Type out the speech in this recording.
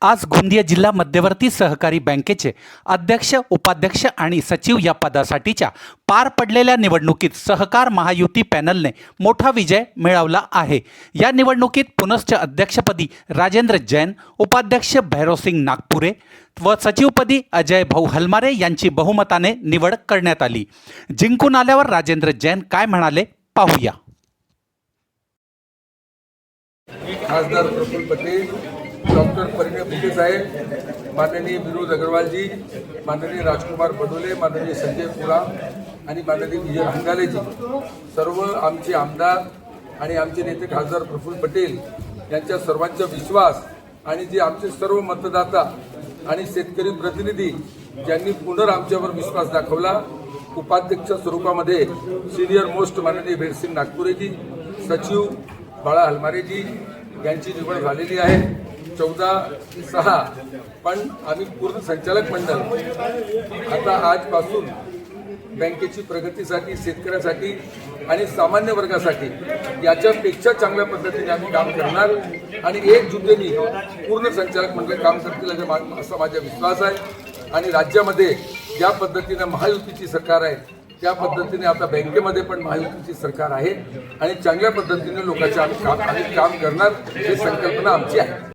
आज गोंदिया जिल्हा मध्यवर्ती सहकारी बँकेचे अध्यक्ष, उपाध्यक्ष आणि सचिव या पदासाठीच्या पार पडलेल्या निवडणुकीत सहकार महायुती पॅनलने मोठा विजय मिळवला आहे। या निवडणुकीत पुनश्च अध्यक्षपदी राजेंद्र जैन, उपाध्यक्ष भैरवसिंग नागपुरे व सचिवपदी अजय भाऊ हलमारे यांची बहुमताने निवड करण्यात आली। जिंकून आल्यावर राजेंद्र जैन काय म्हणाले पाहूया। खासदार प्रफुल्ल पटेल, डॉक्टर परिणय फुके साहेब, माननीय विनोद अग्रवाल जी, माननीय राजकुमार बडोले, माननीय संजय पुरा आणि माननीय विजय हंगाले जी, सर्व आमचे आमदार आणि आमचे नेते खासदार प्रफुल्ल पटेल यांच्या सर्वांचा विश्वास आणि जे आमचे सर्व मतदाता आणि शेतकरी प्रतिनिधी ज्यांनी पुन्हा आमच्यावर विश्वास दाखवला, उपाध्यक्ष स्वरूपामध्ये सिनियर मोस्ट माननीय भैरवसिंग नागपुरेजी, सचिव बाळा हलमारेजी यांची निवड झालेली आहे 14/6। पण आम्ही पूर्ण संचालक मंडळ आता आजपासून बँकेची प्रगतीसाठी, शेतकऱ्यासाठी आणि सामान्य वर्गासाठी याच्यापेक्षा चांगल्या पद्धतीने आम्ही काम करणार आणि एकजुटीने पूर्ण संचालक मंडळ काम करतील असा माझा विश्वास आहे। आणि राज्यामध्ये ज्या पद्धतीने महायुतीची सरकार आहे त्या पद्धतीने आता बँकेमध्ये पण महायुतीची सरकार आहे आणि चांगल्या पद्धतीने लोकांचे आम्ही काम करणार ही संकल्पना आमची आहे।